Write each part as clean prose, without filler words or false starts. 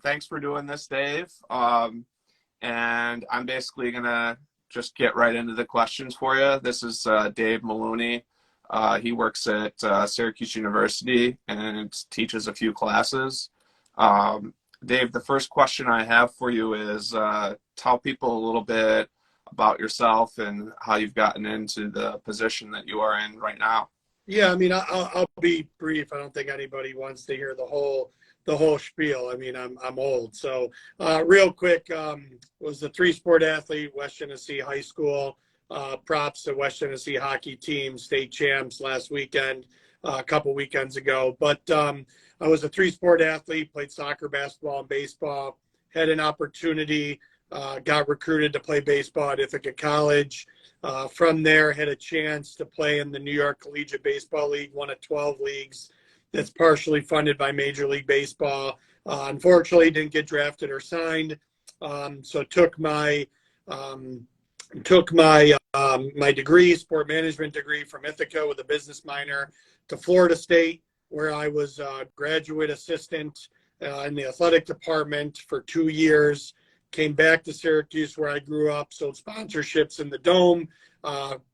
thanks for doing this, Dave. And I'm basically going to just get right into the questions for you. This is Dave Meluni. He works at Syracuse University and teaches a few classes. Dave, the first question I have for you is tell people a little bit about yourself and how you've gotten into the position that you are in right now. Yeah, I mean, I'll be brief. I don't think anybody wants to hear the whole spiel. I mean, I'm old. So real quick, was a 3-sport athlete, West Genesee High School. Props to West Genesee hockey team, state champs last weekend, a couple weekends ago. But I was a 3-sport athlete, played soccer, basketball, and baseball. Had an opportunity, got recruited to play baseball at Ithaca College. From there, had a chance to play in the New York Collegiate Baseball League, one of 12 leagues that's partially funded by Major League Baseball. Unfortunately, didn't get drafted or signed. So took my my degree, sport management degree from Ithaca with a business minor to Florida State, where I was a graduate assistant in the athletic department for 2 years. Came back to Syracuse, where I grew up, sold sponsorships in the Dome,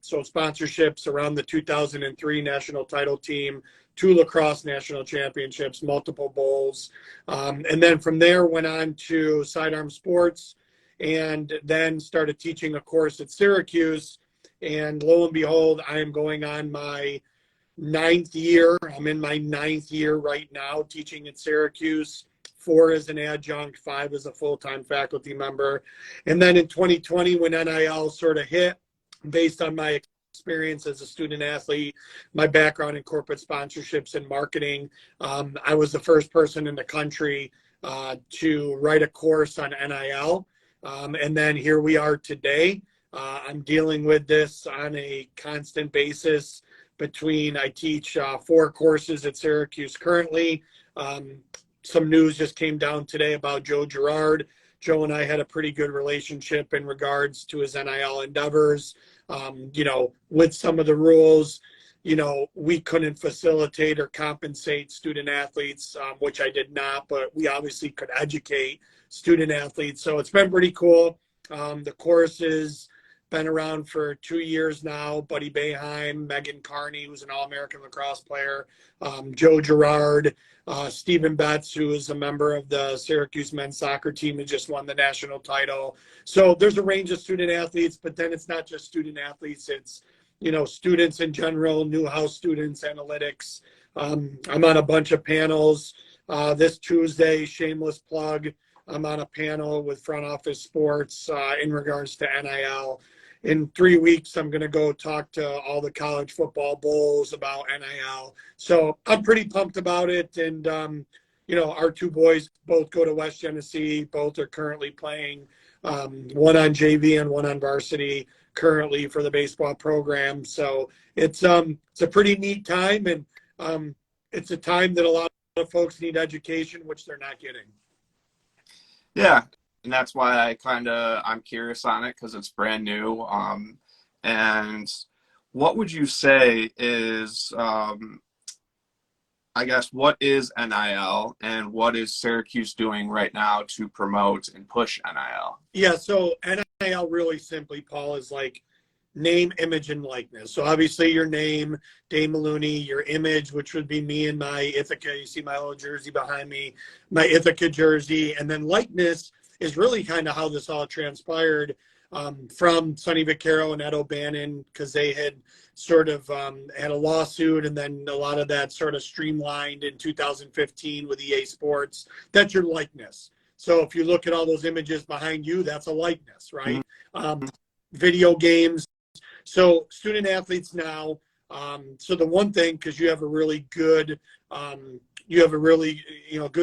sold sponsorships around the 2003 national title team, 2 lacrosse national championships, multiple bowls. And then from there went on to sidearm sports and then started teaching a course at Syracuse. And lo and behold, I am going on my 9th year. I'm in my 9th year right now teaching at Syracuse. 4 as an adjunct, 5 as a full-time faculty member. And then in 2020, when NIL sort of hit, based on my experience as a student athlete, my background in corporate sponsorships and marketing, I was the first person in the country to write a course on NIL. And then here we are today. I'm dealing with this on a constant basis I teach 4 courses at Syracuse currently. Some news just came down today about Joe Girard. Joe and I had a pretty good relationship in regards to his NIL endeavors. With some of the rules, we couldn't facilitate or compensate student athletes, which I did not, but we obviously could educate student athletes. So it's been pretty cool. The course has been around for 2 years now. Buddy Boeheim, Megan Carney, who's an All-American lacrosse player, Joe Girard, Stephen Betts, who is a member of the Syracuse men's soccer team and just won the national title. So there's a range of student athletes, but then it's not just student athletes. It's, students in general, Newhouse students, analytics. I'm on a bunch of panels. This Tuesday, shameless plug, I'm on a panel with Front Office Sports in regards to NIL. In 3 weeks, I'm going to go talk to all the college football bowls about NIL. So I'm pretty pumped about it. And, our 2 boys both go to West Genesee. Both are currently playing, one on JV and one on varsity currently for the baseball program. So it's a pretty neat time. And it's a time that a lot of folks need education, which they're not getting. Yeah. And that's why I'm curious on it, because it's brand new. And what would you say is, what is NIL and what is Syracuse doing right now to promote and push NIL? Yeah, so NIL really simply, Paul, is like name, image, and likeness. So obviously your name, Dave Meluni, your image, which would be me in my Ithaca. You see my little jersey behind me, my Ithaca jersey. And then likeness is really kind of how this all transpired from Sonny Vaccaro and Ed O'Bannon, because they had sort of had a lawsuit, and then a lot of that sort of streamlined in 2015 with EA Sports. That's your likeness. So if you look at all those images behind you, that's a likeness, right? Mm-hmm. Video games. So student athletes now. So the one thing, because you have a really good good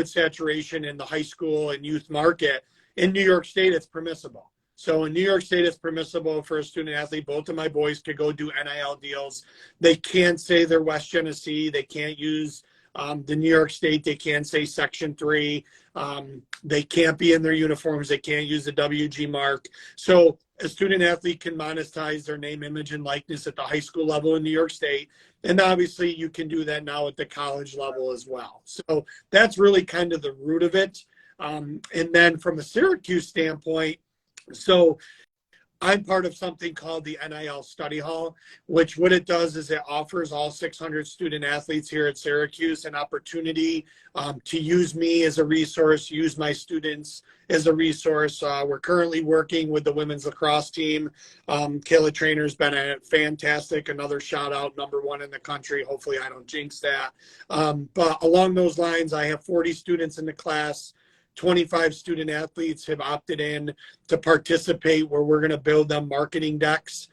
saturation in the high school and youth market. In New York State, it's permissible. So in New York State, it's permissible for a student athlete. Both of my boys could go do NIL deals. They can't say they're West Genesee. They can't use the New York State. They can't say Section 3. They can't be in their uniforms. They can't use the WG mark. So a student athlete can monetize their name, image, and likeness at the high school level in New York State. And obviously you can do that now at the college level as well. So that's really kind of the root of it. And then from a Syracuse standpoint, so I'm part of something called the NIL Study Hall, which what it does is it offers all 600 student athletes here at Syracuse an opportunity to use me as a resource, use my students as a resource. We're currently working with the women's lacrosse team. Kayla Trainer's been a fantastic, another shout out, #1 in the country. Hopefully I don't jinx that. But along those lines, I have 40 students in the class. 25 student athletes have opted in to participate where we're going to build them marketing decks.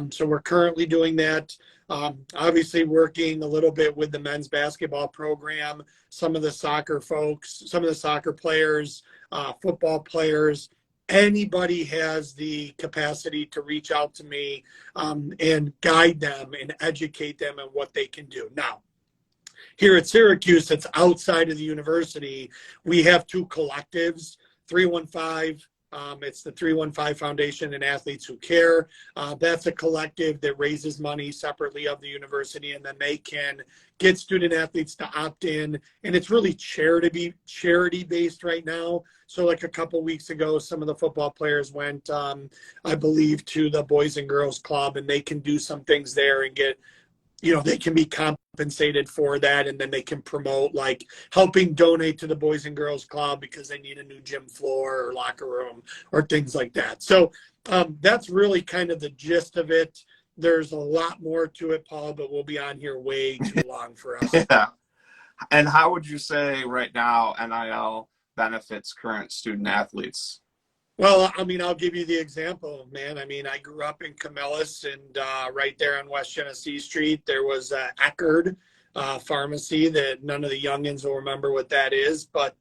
So we're currently doing that. Obviously working a little bit with the men's basketball program, some of the soccer folks, some of the soccer players, football players. Anybody has the capacity to reach out to me and guide them and educate them on what they can do. Now, here at Syracuse, it's outside of the university. We have 2 collectives, 315. It's the 315 Foundation and Athletes Who Care. That's a collective that raises money separately of the university, and then they can get student athletes to opt in. And it's really charity-based right now. So like a couple weeks ago, some of the football players went, I believe, to the Boys and Girls Club, and they can do some things there and get, they can be compensated for that, and then they can promote like helping donate to the Boys and Girls Club because they need a new gym floor or locker room or things like that. So that's really kind of the gist of it. There's a lot more to it, Paul, but we'll be on here way too long for us. Yeah. And how would you say right now NIL benefits current student athletes? Well, I mean, I'll give you the example, man. I mean, I grew up in Camillus, and right there on West Genesee Street, there was Eckerd pharmacy that none of the youngins will remember what that is. But,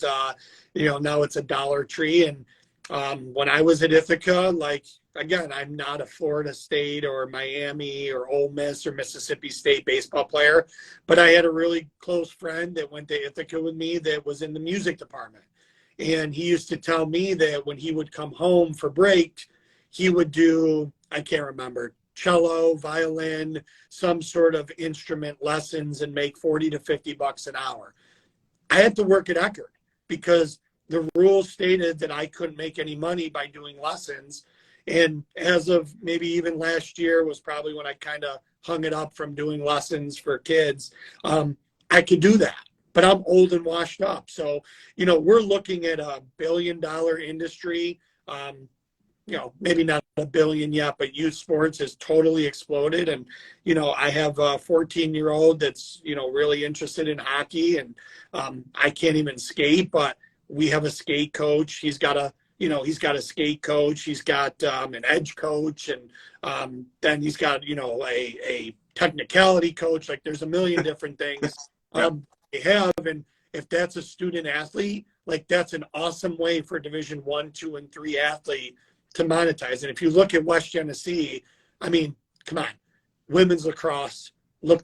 now it's a Dollar Tree. And when I was at Ithaca, like, again, I'm not a Florida State or Miami or Ole Miss or Mississippi State baseball player, but I had a really close friend that went to Ithaca with me that was in the music department. And he used to tell me that when he would come home for break, he would do, I can't remember, cello, violin, some sort of instrument lessons and make 40 to 50 bucks an hour. I had to work at Eckerd because the rules stated that I couldn't make any money by doing lessons. And as of maybe even last year was probably when I kind of hung it up from doing lessons for kids. I could do that. But I'm old and washed up. So, we're looking at a $1 billion industry. Maybe not $1 billion yet, but youth sports has totally exploded. And, I have a 14-year-old that's, really interested in hockey, and I can't even skate, but we have a skate coach. He's got a skate coach. He's got an edge coach. And then he's got, a technicality coach. Like there's a million different things. They have, and if that's a student athlete, like that's an awesome way for Division 1, 2, and 3 athlete to monetize. And if you look at West Genesee, I mean, come on, women's lacrosse,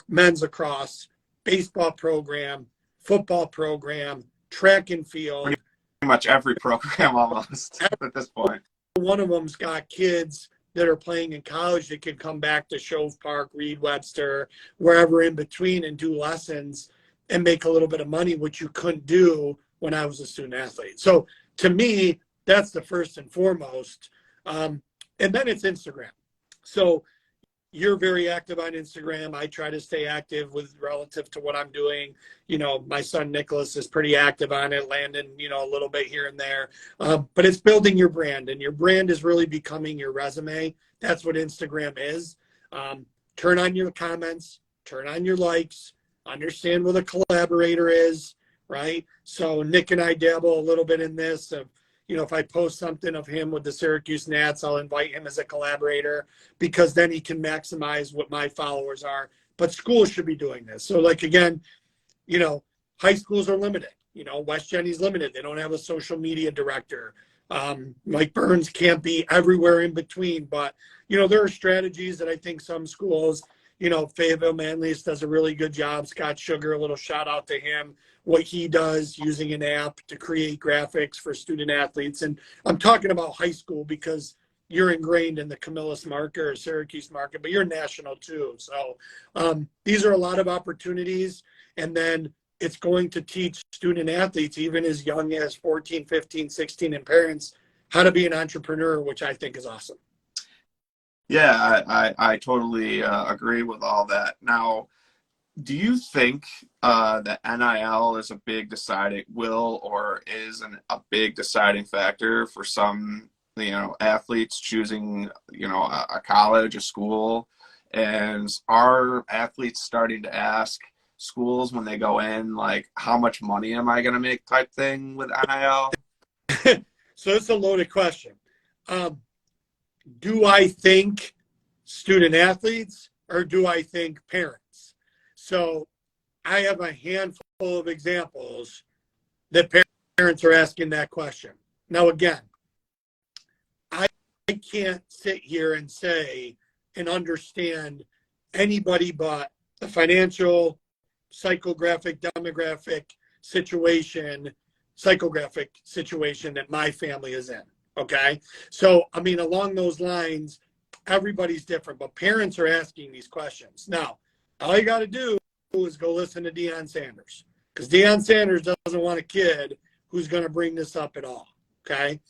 men's lacrosse, baseball program, football program, track and field. Pretty much every program almost at this point. One of them's got kids that are playing in college that can come back to Shove Park, Reed Webster, wherever in between and do lessons and make a little bit of money, which you couldn't do when I was a student athlete. So to me, that's the first and foremost. And then it's Instagram. So you're very active on Instagram. I try to stay active with relative to what I'm doing. My son Nicholas is pretty active on it, Landon, a little bit here and there. But it's building your brand, and your brand is really becoming your resume. That's what Instagram is. Turn on your comments, turn on your likes, understand what a collaborator is, right? So Nick and I dabble a little bit in this of, if I post something of him with the Syracuse Nats, I'll invite him as a collaborator because then he can maximize what my followers are. But schools should be doing this. So like, again, high schools are limited. West Genny's limited. They don't have a social media director. Mike Burns can't be everywhere in between, but, there are strategies that I think some schools, Fayetteville Manlius does a really good job. Scott Sugar, a little shout out to him, what he does using an app to create graphics for student athletes. And I'm talking about high school because you're ingrained in the Camillus market or Syracuse market, but you're national too. So these are a lot of opportunities. And then it's going to teach student athletes, even as young as 14, 15, 16, and parents, how to be an entrepreneur, which I think is awesome. Yeah, I totally agree with all that. Now, do you think that NIL is a big deciding a big deciding factor for some, athletes choosing, a college, a school? And are athletes starting to ask schools when they go in, like, how much money am I going to make type thing with NIL? So it's a loaded question. Do I think student athletes or do I think parents? So I have a handful of examples that parents are asking that question. Now, again, I can't sit here and say and understand anybody but the financial, psychographic, demographic situation, psychographic situation that my family is in. Okay. So, I mean, along those lines, everybody's different, but parents are asking these questions. Now, all you got to do is go listen to Deion Sanders, because Deion Sanders doesn't want a kid who's going to bring this up at all. Okay.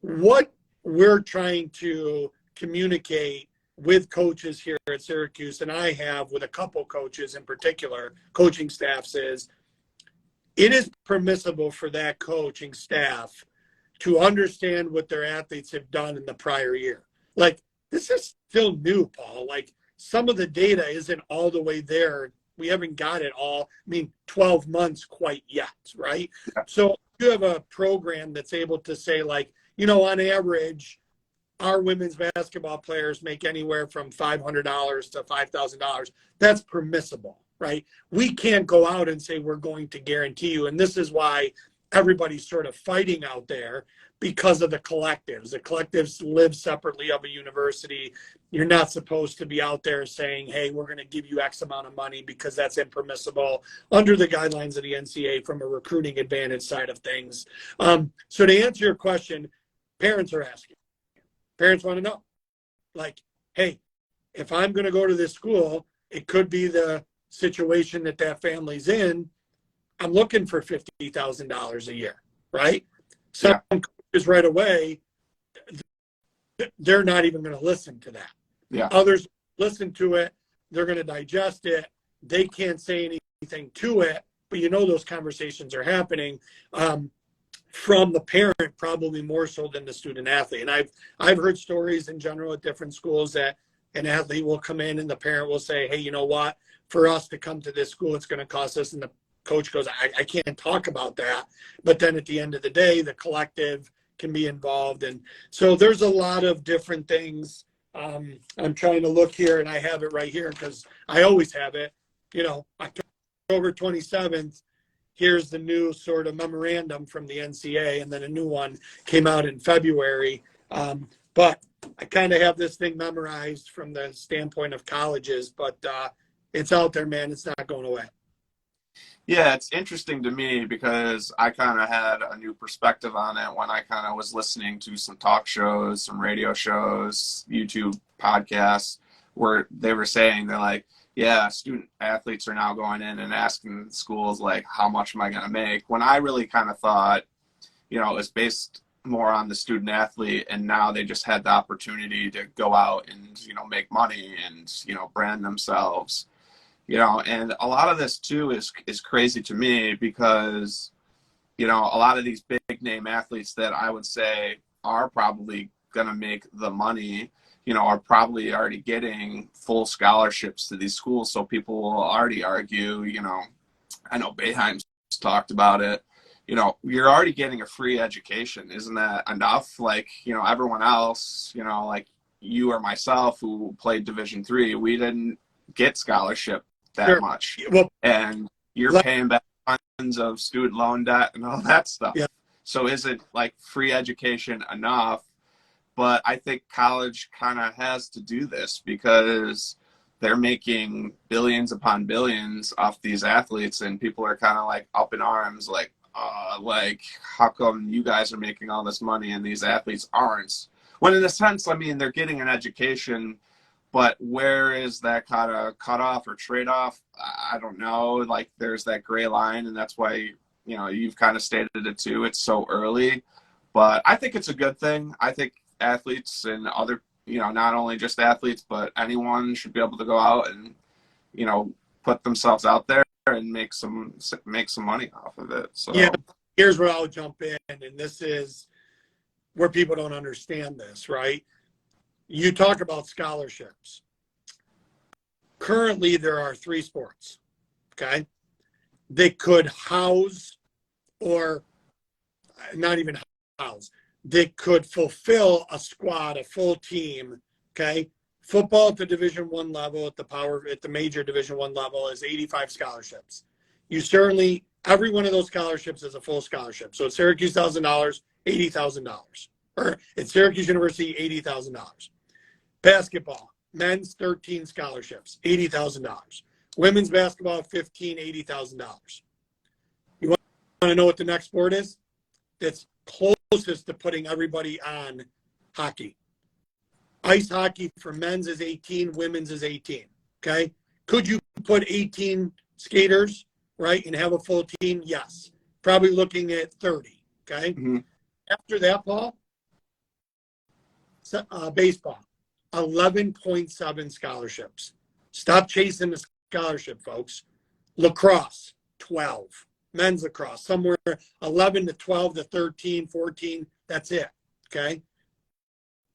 What we're trying to communicate with coaches here at Syracuse, and I have with a couple coaches in particular, coaching staffs, is it is permissible for that coaching staff to understand what their athletes have done in the prior year. Like, this is still new, Paul. Like, some of the data isn't all the way there. We haven't got it all, 12 months quite yet, right? Yeah. So you have a program that's able to say, like, on average, our women's basketball players make anywhere from $500 to $5,000. That's permissible, right? We can't go out and say we're going to guarantee you. And this is why everybody's sort of fighting out there, because of the collectives. The collectives live separately of a university. You're not supposed to be out there saying, hey, we're going to give you X amount of money, because that's impermissible under the guidelines of the NCAA from a recruiting advantage side of things. So to answer your question, parents are asking. Parents want to know, like, hey, if I'm going to go to this school, it could be the situation that family's in. I'm looking for $50,000 a year, right? Some coaches right away, they're not even going to listen to that. Yeah. Others listen to it. They're going to digest it. They can't say anything to it, but those conversations are happening from the parent, probably more so than the student athlete. And I've heard stories in general at different schools that an athlete will come in and the parent will say, hey, you know what? For us to come to this school, it's going to cost us. And the coach goes, I can't talk about that. But then at the end of the day, the collective can be involved. And so there's a lot of different things. I'm trying to look here, and I have it right here because I always have it. October 27th, here's the new sort of memorandum from the NCAA, and then a new one came out in February. But I kind of have this thing memorized from the standpoint of colleges, but it's out there, man. It's not going away. Yeah, it's interesting to me because I kind of had a new perspective on it when I kind of was listening to some talk shows, some radio shows, YouTube podcasts, where they were saying, they're like, yeah, student athletes are now going in and asking schools, like, how much am I going to make? When I really kind of thought, it was based more on the student athlete, and now they just had the opportunity to go out and, make money and, brand themselves. And a lot of this too is crazy to me because, a lot of these big name athletes that I would say are probably going to make the money, are probably already getting full scholarships to these schools. So people will already argue, I know Boeheim's talked about it, you're already getting a free education. Isn't that enough? Like, everyone else, like you or myself who played Division III, we didn't get scholarship that much. Well, and you're paying back tons of student loan debt and all that stuff. Yeah. So is it like free education enough? But I think college kind of has to do this because they're making billions upon billions off these athletes, and people are kind of like up in arms, like how come you guys are making all this money and these athletes aren't? When in a sense, they're getting an education, but where is that kind of cutoff or trade-off? I don't know. Like, there's that gray line, and that's why, you've kind of stated it too. It's so early, but I think it's a good thing. I think athletes and other, not only just athletes, but anyone should be able to go out and, put themselves out there and make some money off of it. So yeah, here's where I'll jump in, and this is where people don't understand this, right? You talk about scholarships. Currently, there are 3 sports, okay? They could house, or not even house, they could fulfill a squad, a full team, okay? Football at the Division I level, at the major Division I level, is 85 scholarships. You certainly, every one of those scholarships is a full scholarship. So at Syracuse, $1,000, $80,000. Or at Syracuse University, $80,000. Basketball, men's 13 scholarships, $80,000. Women's basketball, 15, $80,000. You want to know what the next sport is? That's closest to putting everybody on hockey. Ice hockey for men's is 18, women's is 18. Okay. Could you put 18 skaters, right, and have a full team? Yes. Probably looking at 30. Okay. Mm-hmm. After that, Paul, baseball, 11.7 scholarships. Stop chasing the scholarship, folks. Lacrosse, 12. Men's lacrosse, somewhere 11 to 12 to 13, 14. That's it. Okay.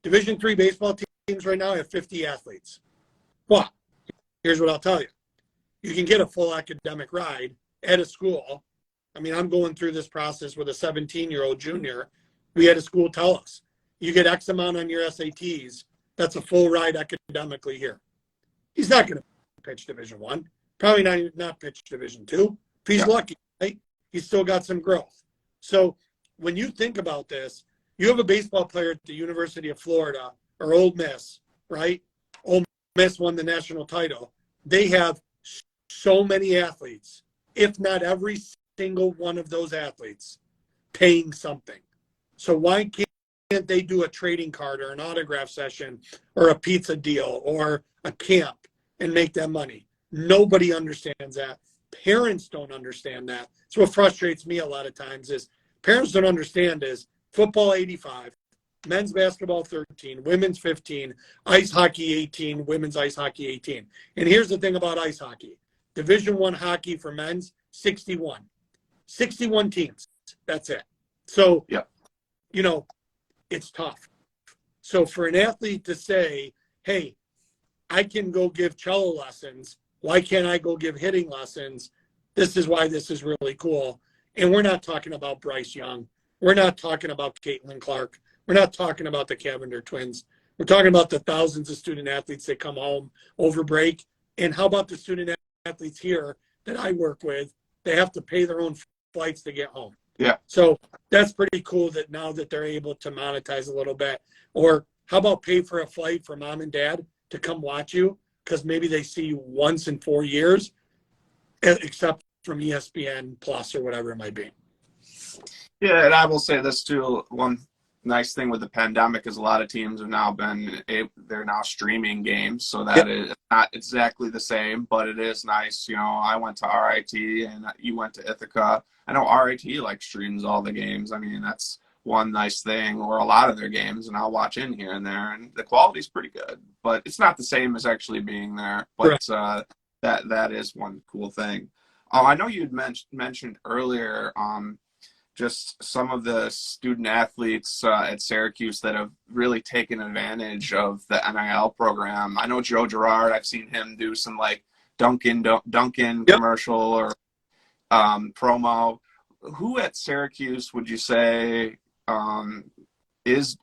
Division III baseball teams right now have 50 athletes. But here's what I'll tell you. You can get a full academic ride at a school. I mean, I'm going through this process with a 17-year-old junior. We had a school tell us, you get X amount on your SATs, that's a full ride academically here. He's not going to pitch Division I. Probably not pitch Division II. If he's lucky, right? He's still got some growth. So when you think about this, you have a baseball player at the University of Florida or Ole Miss, right? Ole Miss won the national title. They have so many athletes, if not every single one of those athletes, paying something. So why can't they do a trading card or an autograph session or a pizza deal or a camp and make that money? Nobody understands that. Parents don't understand that. So what frustrates me a lot of times is parents don't understand is football 85, men's basketball 13, women's 15, ice hockey 18, women's ice hockey 18. And here's the thing about ice hockey. Division I hockey for men's, 61. 61 teams. That's it. So, it's tough. So for an athlete to say, hey, I can go give cello lessons. Why can't I go give hitting lessons? This is why this is really cool. And we're not talking about Bryce Young. We're not talking about Caitlin Clark. We're not talking about the Cavender twins. We're talking about the thousands of student athletes that come home over break. And how about the student athletes here that I work with? They have to pay their own flights to get home. Yeah. So that's pretty cool that now that they're able to monetize a little bit. Or how about pay for a flight for mom and dad to come watch you? Because maybe they see you once in 4 years, except from ESPN Plus or whatever it might be. Yeah, and I will say this too. One nice thing with the pandemic is a lot of teams have now they're now streaming games, so that is not exactly the same, but it is nice. I went to RIT and you went to Ithaca. I know RIT streams all the games. I mean, that's one nice thing, or a lot of their games, and I'll watch in here and there, and the quality's pretty good, but it's not the same as actually being there. But that is one cool thing. I know you'd mentioned earlier just some of the student athletes at Syracuse that have really taken advantage of the NIL program. I know Joe Girard. I've seen him do some Dunkin' commercial or promo. Who at Syracuse would you say is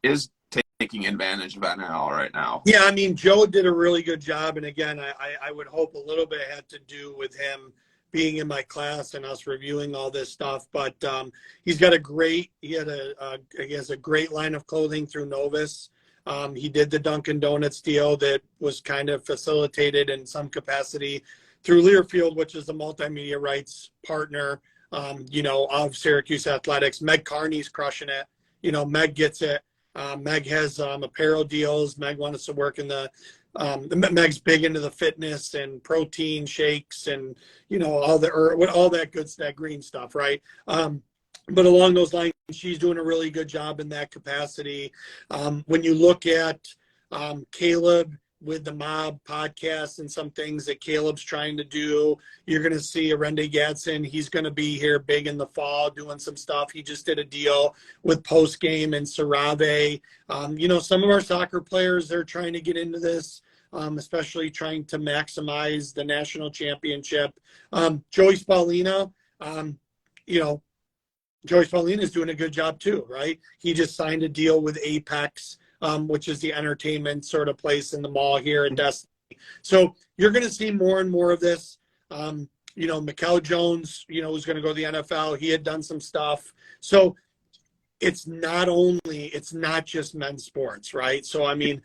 taking advantage of NIL right now? Yeah, I mean, Joe did a really good job, and again, I would hope a little bit had to do with him being in my class and us reviewing all this stuff. But he has a great line of clothing through Novus. He did the Dunkin' Donuts deal that was kind of facilitated in some capacity through Learfield, which is the multimedia rights partner, of Syracuse Athletics. Meg Carney's crushing it. Meg gets it. Meg has apparel deals. Meg wants to work in the Meg's big into the fitness and protein shakes and, all that good, that green stuff, right? But along those lines, she's doing a really good job in that capacity. When you look at Caleb with the Mob podcast and some things that Caleb's trying to do, you're going to see Arende Gatson. He's going to be here big in the fall doing some stuff. He just did a deal with Postgame and Sarave. Some of our soccer players, they're trying to get into this, especially trying to maximize the national championship. Joey Spallina, Joey Spallina is doing a good job too, right? He just signed a deal with Apex, which is the entertainment sort of place in the mall here in Destiny. So you're going to see more and more of this. Mikal Jones, who's going to go to the NFL. He had done some stuff. So it's not just men's sports, right? So, I mean,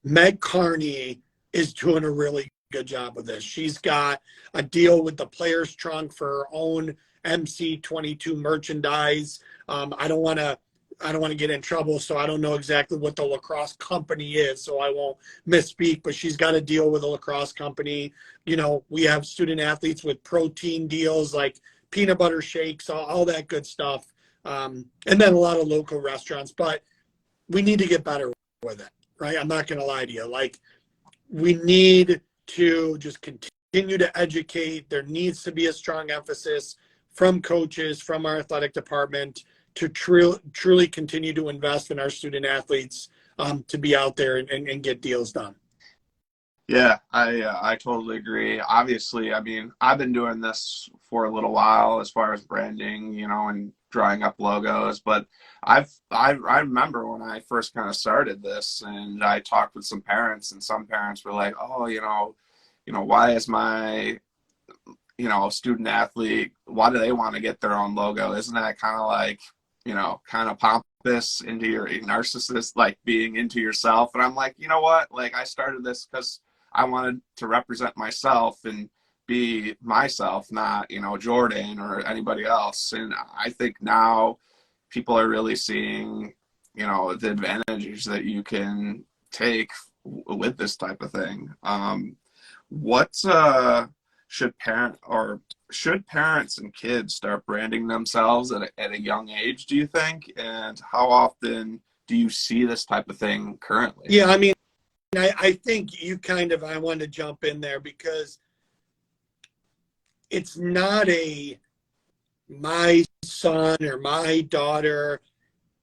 Meg Carney is doing a really good job of this. She's got a deal with the Players Trunk for her own MC22 merchandise. I don't want to get in trouble, so I don't know exactly what the lacrosse company is, so I won't misspeak, but she's got a deal with a lacrosse company. We have student athletes with protein deals like peanut butter shakes, all that good stuff. And then a lot of local restaurants, but we need to get better with it, right? I'm not going to lie to you. Like, we need to just continue to educate. There needs to be a strong emphasis from coaches, from our athletic department, to truly continue to invest in our student athletes, to be out there and get deals done. Yeah, I totally agree. Obviously, I mean, I've been doing this for a little while as far as branding, and drawing up logos, but I remember when I first kind of started this, and I talked with some parents, and some parents were like, oh, why is my student athlete, why do they want to get their own logo? Isn't that kind of like, kind of pompous, into your narcissist, like being into yourself? And I'm like, you know what? Like, I started this because I wanted to represent myself and be myself, not, Jordan or anybody else. And I think now people are really seeing, the advantages that you can take with this type of thing. Should parents and kids start branding themselves at a young age, do you think? And how often do you see this type of thing currently? Yeah, I mean, I think I want to jump in there because it's not my son or my daughter.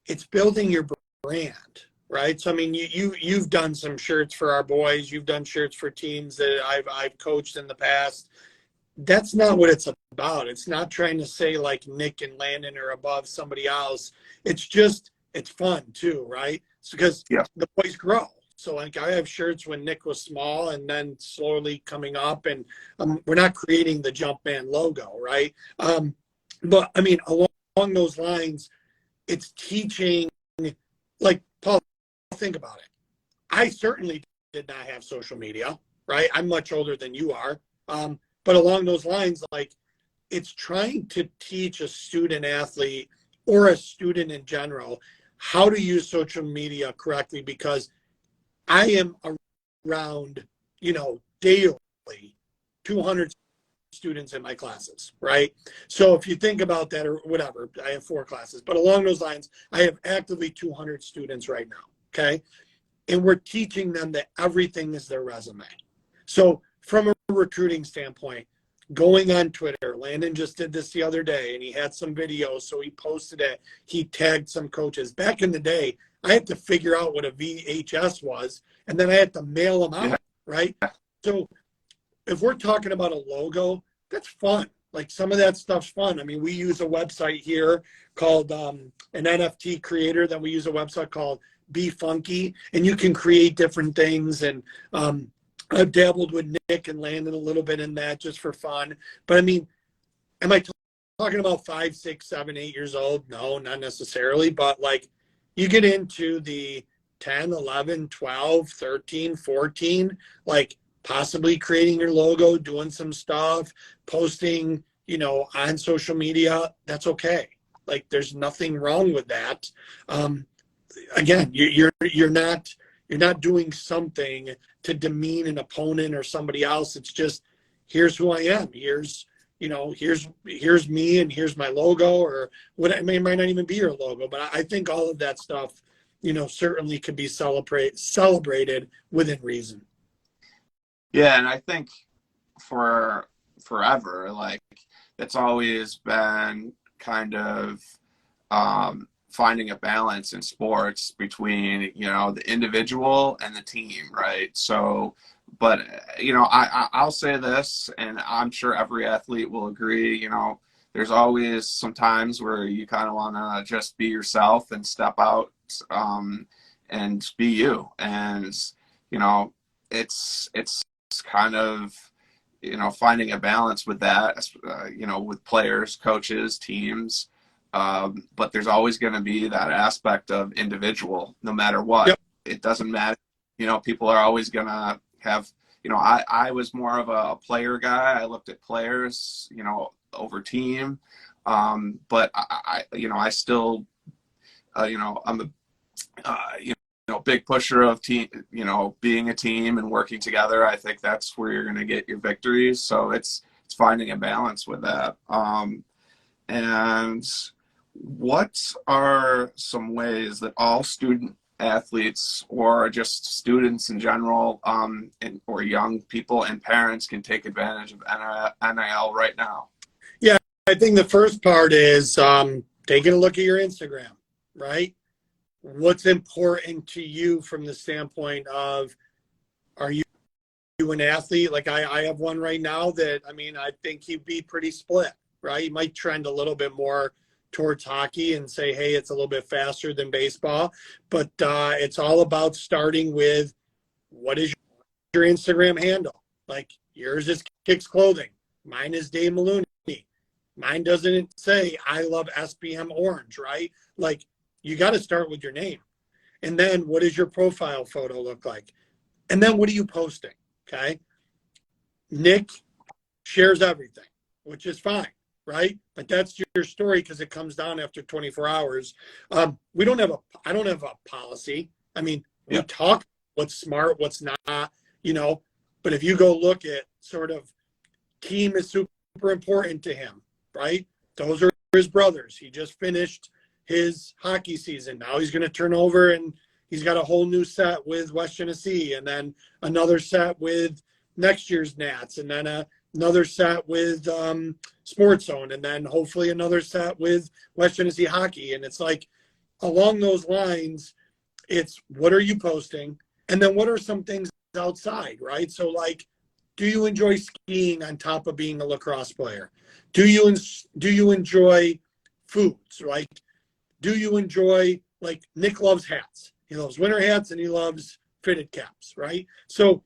It's building your brand, right? So, I mean, you've done some shirts for our boys. You've done shirts for teams that I've coached in the past. That's not what it's about. It's not trying to say like Nick and Landon are above somebody else. It's fun too, right? It's because the boys grow. So like I have shirts when Nick was small and then slowly coming up, and we're not creating the Jumpman logo, right? But I mean, along those lines, it's teaching, like, Paul, think about it. I certainly did not have social media, right? I'm much older than you are. But along those lines, like, it's trying to teach a student athlete or a student in general how to use social media correctly, because I am around, daily 200 students in my classes, right? So if you think about that, or whatever, I have 4 classes, but along those lines, I have actively 200 students right now, okay? And we're teaching them that everything is their resume. So from a recruiting standpoint, going on Twitter, Landon just did this the other day, and he had some videos, so he posted it. He tagged some coaches. Back in the day, I had to figure out what a VHS was, and then I had to mail them out, right? So if we're talking about a logo, that's fun. Like, some of that stuff's fun. I mean, we use a website here called an NFT creator. Then we use a website called Be Funky, and you can create different things. And I've dabbled with Nick and Landon a little bit in that just for fun. But I mean, am I talking about 5, 6, 7, 8 years old? No, not necessarily. But like, you get into the 10, 11, 12, 13, 14, like possibly creating your logo, doing some stuff, posting, on social media, that's okay. Like, there's nothing wrong with that. Again, you're not You're not doing something to demean an opponent or somebody else. It's just, here's who I am. Here's me, and here's my logo, or what. It might not even be your logo, but I think all of that stuff, certainly could be celebrated within reason. Yeah, and I think for forever, like, it's always been kind of finding a balance in sports between, the individual and the team, right? So, but, I'll say this, and I'm sure every athlete will agree, there's always some times where you kind of want to just be yourself and step out and be you. And, it's kind of, finding a balance with that, with players, coaches, teams. But there's always going to be that aspect of individual, no matter what. Yep. It doesn't matter. People are always going to have, I was more of a player guy. I looked at players, over team. But I still, I'm a big pusher of team, being a team and working together. I think that's where you're going to get your victories. So it's finding a balance with that. And what are some ways that all student athletes, or just students in general, or young people and parents, can take advantage of NIL right now? Yeah, I think the first part is taking a look at your Instagram, right? What's important to you from the standpoint of, are you an athlete? Like I have one right now that, I think he'd be pretty split, right? He might trend a little bit more towards hockey and say, hey, it's a little bit faster than baseball. But it's all about starting with, what is your Instagram handle? Like, yours is Kicks Clothing. Mine is Dave Meluni. Mine doesn't say I love SBM Orange, right? Like, you got to start with your name. And then what does your profile photo look like? And then what are you posting? Okay. Nick shares everything, which is fine, right? But that's your story, because it comes down after 24 hours. I don't have a policy. We talk what's smart, what's not, but if you go look at sort of, team is super important to him, right? Those are his brothers. He just finished his hockey season. Now he's going to turn over, and he's got a whole new set with West Genesee, and then another set with next year's Nats, and then another set with Sports Zone, and then hopefully another set with West Genesee hockey. And it's like, along those lines, it's, what are you posting? And then what are some things outside, right? So, like, do you enjoy skiing on top of being a lacrosse player? Do you enjoy foods? Like, do you enjoy, like, Nick loves hats. He loves winter hats, and he loves fitted caps, right? So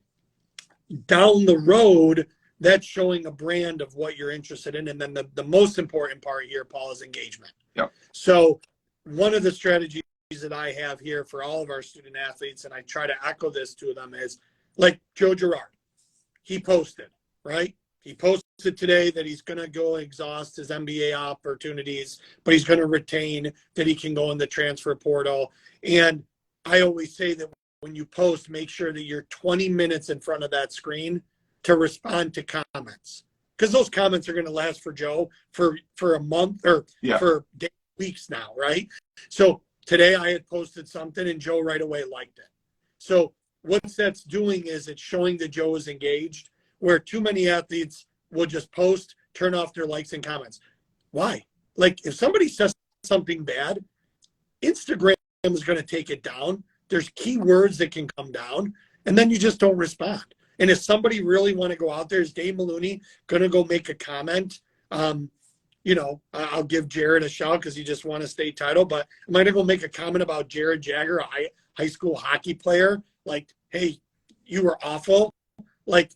down the road, that's showing a brand of what you're interested in. And then the most important part here, Paul, is engagement. Yep. So one of the strategies that I have here for all of our student athletes, and I try to echo this to them, is like Joe Girard. He posted, right? He posted today that he's going to go exhaust his NBA opportunities, but he's going to retain that he can go in the transfer portal. And I always say that when you post, make sure that you're 20 minutes in front of that screen to respond to comments, because those comments are going to last for Joe for a month, or for weeks now, right? So today I had posted something, and Joe right away liked it. So what that's doing is it's showing that Joe is engaged, where too many athletes will just post, turn off their likes and comments. Why? Like, if somebody says something bad, Instagram is going to take it down. There's keywords that can come down, and then you just don't respond. And if somebody really want to go out there, is Dave Meluni going to go make a comment? I'll give Jared a shout because he just won a state title, but am I going to go make a comment about Jared Jagger, a high school hockey player? Like, hey, you were awful. Like,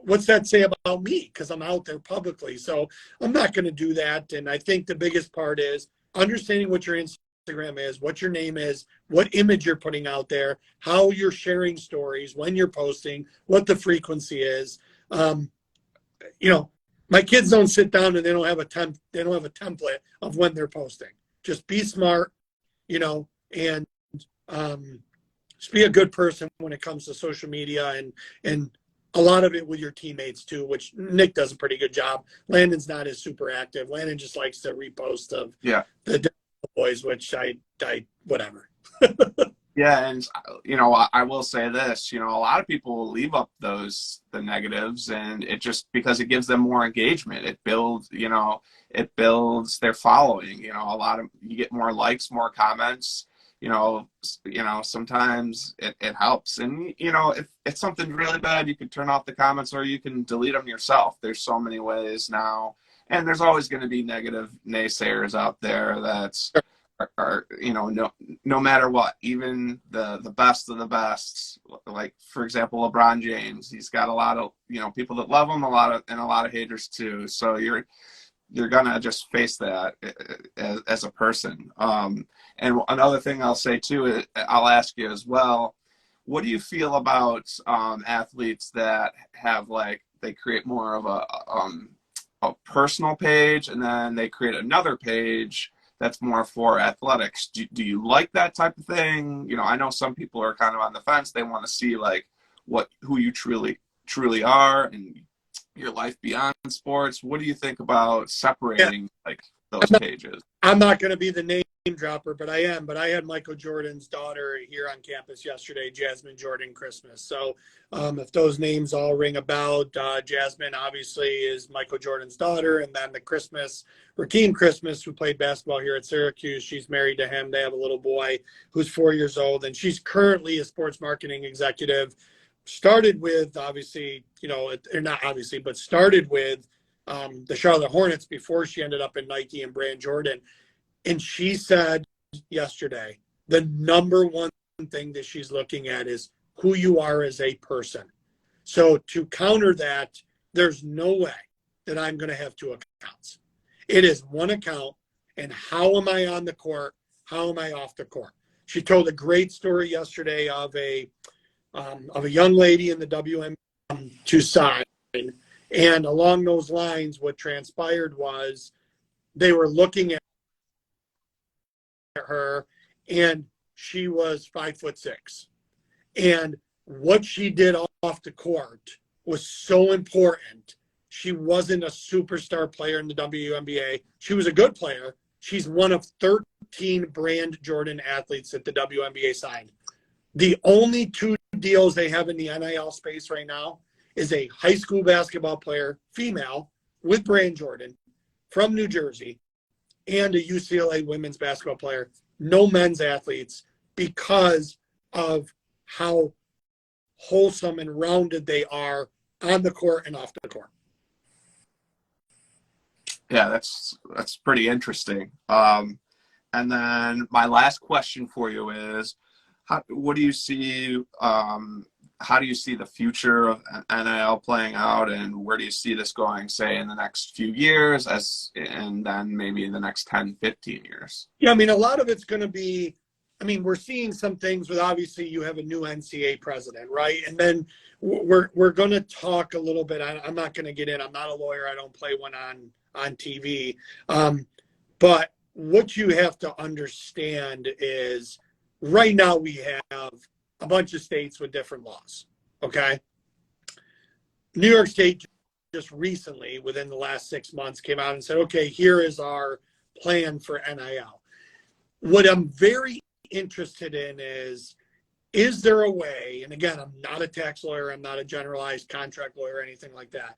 what's that say about me? Because I'm out there publicly. So I'm not going to do that. And I think the biggest part is understanding what your Instagram is, what your name is, what image you're putting out there, how you're sharing stories, when you're posting, what the frequency is. My kids don't sit down and they don't have a template of when they're posting. Just be smart, and just be a good person when it comes to social media, and a lot of it with your teammates too, which Nick does a pretty good job. Landon's not as super active. Landon just likes to repost of the boys, which I whatever. Yeah, and I will say this, a lot of people will leave up the negatives, and it just because it gives them more engagement. It builds, their following. You get more likes, more comments. Sometimes it helps. And if it's something really bad, you can turn off the comments or you can delete them yourself. There's so many ways now, and there's always going to be negative naysayers out there are no matter what, even the best of the best, like for example LeBron James, he's got a lot of people that love him, a lot of haters too, so you're gonna just face that as a person. And another thing I'll say too, I'll ask you as well, what do you feel about athletes that have they create more of a personal page and then they create another page that's more for athletics? Do you like that type of thing? I know some people are kind of on the fence. They want to see who you truly are and your life beyond sports. What do you think about separating those pages? I'm not going to be the name dropper, but I am. But I had Michael Jordan's daughter here on campus yesterday, Jasmine Jordan Christmas. So if those names all ring a bell, Jasmine obviously is Michael Jordan's daughter. And then the Rakeem Christmas, who played basketball here at Syracuse, she's married to him. They have a little boy who's 4 years old. And she's currently a sports marketing executive. Started with, obviously, or not obviously, but started with the Charlotte Hornets before she ended up in Nike and Brand Jordan. And she said yesterday, the number one thing that she's looking at is who you are as a person. So to counter that, there's no way that I'm going to have two accounts. It is one account, and how am I on the court? How am I off the court? She told a great story yesterday of a young lady in the WNBA to sign. And along those lines, what transpired was they were looking at her, and she was 5'6". And what she did off the court was so important. She wasn't a superstar player in the WNBA. She was a good player. She's one of 13 Brand Jordan athletes that the WNBA signed. The only two deals they have in the NIL space right now is a high school basketball player, female, with Brand Jordan from New Jersey, and a UCLA women's basketball player. No men's athletes, because of how wholesome and rounded they are on the court and off the court. Yeah, that's pretty interesting. And then my last question for you is, what do you see? How do you see the future of NIL playing out, and where do you see this going, say, in the next few years, and then maybe in the next 10, 15 years? Yeah, I mean, a lot of it's going to be, we're seeing some things with, obviously, you have a new NCAA president, right? And then we're going to talk a little bit. I'm not going to get in. I'm not a lawyer. I don't play one on TV. But what you have to understand is right now we have a bunch of states with different laws, okay? New York State just recently, within the last 6 months, came out and said, okay, here is our plan for NIL. What I'm very interested in is there a way, and again, I'm not a tax lawyer, I'm not a generalized contract lawyer or anything like that.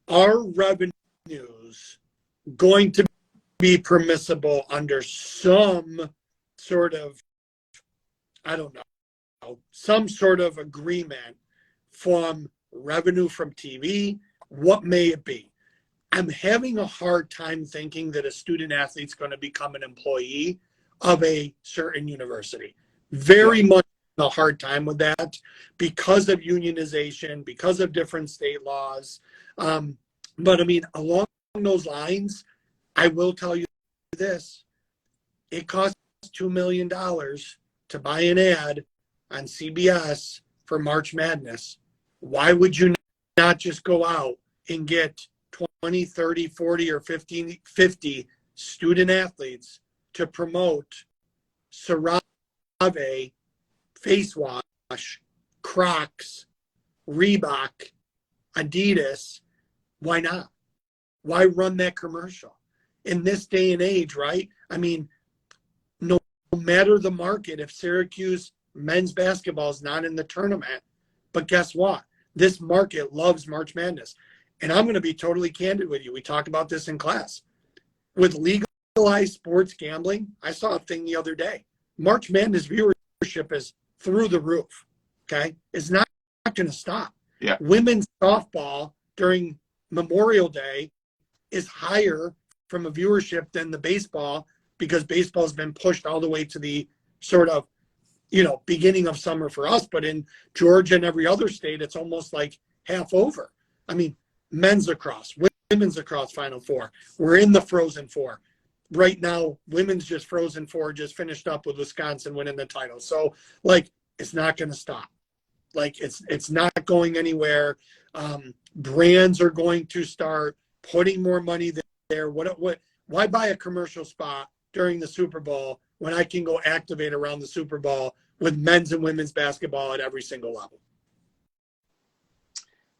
Are revenues going to be permissible under some sort of, I don't know, some sort of agreement from revenue from TV? What may it be? I'm having a hard time thinking that a student athlete's going to become an employee of a certain university. Very much a hard time with that because of unionization, because of different state laws. But along those lines, I will tell you this. It costs $2 million to buy an ad on CBS for March Madness. Why would you not just go out and get 20, 30, 40, or 50 student athletes to promote Sarave face wash, Crocs, Reebok, Adidas. Why not? Why run that commercial? In this day and age, right? I mean, no matter the market, if Syracuse men's basketball is not in the tournament, but guess what? This market loves March Madness. And I'm going to be totally candid with you. We talked about this in class. With legalized sports gambling, I saw a thing the other day. March Madness viewership is through the roof. Okay? It's not going to stop. Yeah. Women's softball during Memorial Day is higher from a viewership than the baseball, because baseball has been pushed all the way to the sort of, beginning of summer for us. But in Georgia and every other state, it's almost like half over. I mean, men's lacrosse, women's lacrosse Final Four. We're in the Frozen Four. Right now, women's just Frozen Four just finished up with Wisconsin winning the title. So, it's not going to stop. It's not going anywhere. Brands are going to start putting more money there. Why buy a commercial spot during the Super Bowl when I can go activate around the Super Bowl with men's and women's basketball at every single level?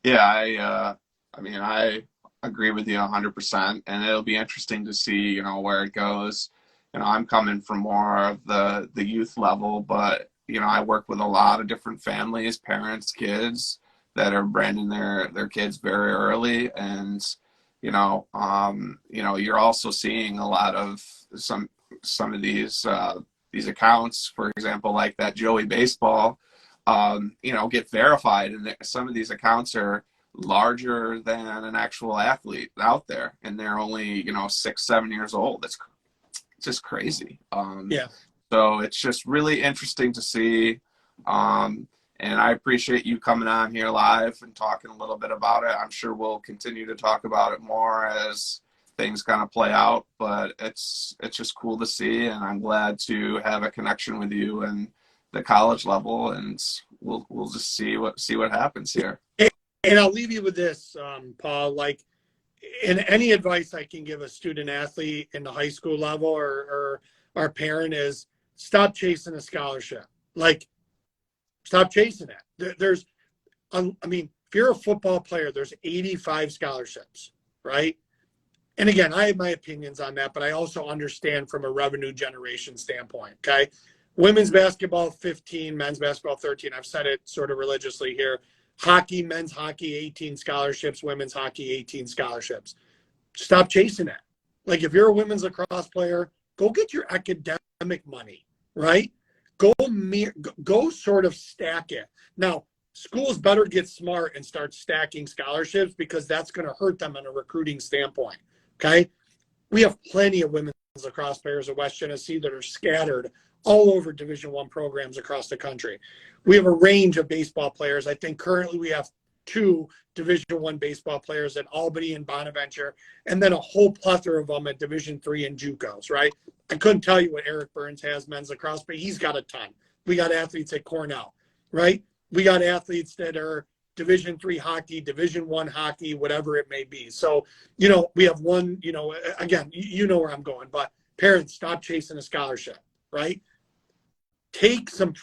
Yeah, I agree with you 100%, and it'll be interesting to see, where it goes. I'm coming from more of the youth level, but I work with a lot of different families, parents, kids that are branding their kids very early, and you're also seeing a lot of some of these accounts, for example, like that Joey Baseball, get verified, and some of these accounts are larger than an actual athlete out there, and they're only 6-7 years old. It's just crazy. Yeah. So it's just really interesting to see. And I appreciate you coming on here live and talking a little bit about it. I'm sure we'll continue to talk about it more as things kind of play out, but it's just cool to see, and I'm glad to have a connection with you and the college level, and we'll just see what happens here. And I'll leave you with this, Paul. In any advice I can give a student athlete in the high school level or our parent is, stop chasing a scholarship. Stop chasing it. If you're a football player, there's 85 scholarships, right? And again, I have my opinions on that, but I also understand from a revenue generation standpoint, okay? Women's basketball, 15, men's basketball, 13. I've said it sort of religiously here. Hockey, men's hockey, 18 scholarships, women's hockey, 18 scholarships. Stop chasing it. If you're a women's lacrosse player, go get your academic money, right? Go sort of stack it. Now, schools better get smart and start stacking scholarships, because that's going to hurt them in a recruiting standpoint, okay? We have plenty of women's lacrosse players at West Genesee that are scattered all over Division I programs across the country. We have a range of baseball players. I think currently we have 2 Division I baseball players at Albany and Bonaventure, and then a whole plethora of them at Division III and JUCOs, right? I couldn't tell you what Eric Burns has men's lacrosse, but he's got a ton. We got athletes at Cornell, right? We got athletes that are Division III hockey, Division I hockey, whatever it may be. So, we have one, again, you know where I'm going, but parents, stop chasing a scholarship, right? Take some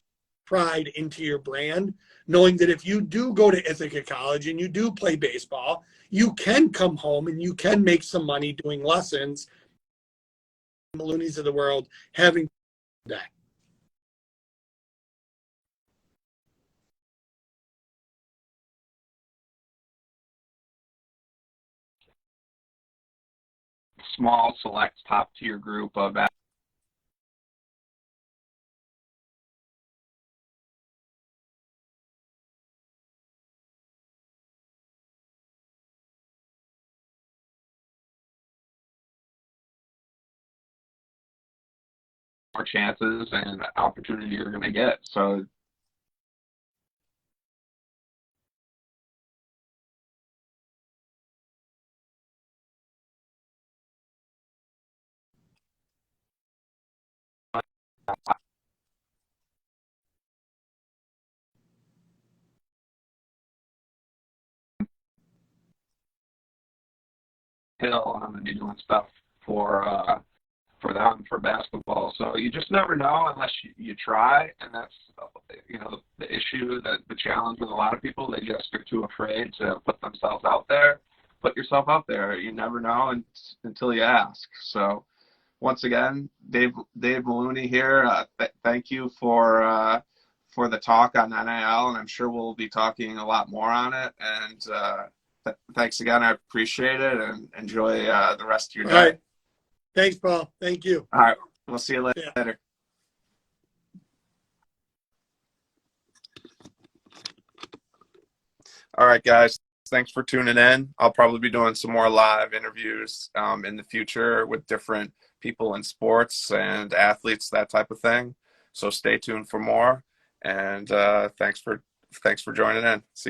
pride into your brand, knowing that if you do go to Ithaca College and you do play baseball, you can come home and you can make some money doing lessons. Melunis of the world having that. Small, select, top-tier group of more chances and opportunity you're going to get. So Hill, I'm going to be doing stuff for for them for basketball. So you just never know unless you try, and that's the issue, that the challenge with a lot of people. They just are too afraid to put themselves out there. Put yourself out there. You never know until you ask. So once again, Dave Meluni here. Thank you for the talk on NIL, and I'm sure we'll be talking a lot more on it. And thanks again. I appreciate it, and enjoy the rest of your day. All right. Thanks, Paul. Thank you. All right. We'll see you later. Yeah. All right, guys. Thanks for tuning in. I'll probably be doing some more live interviews in the future with different people in sports and athletes, that type of thing. So stay tuned for more. And thanks for joining in. See you.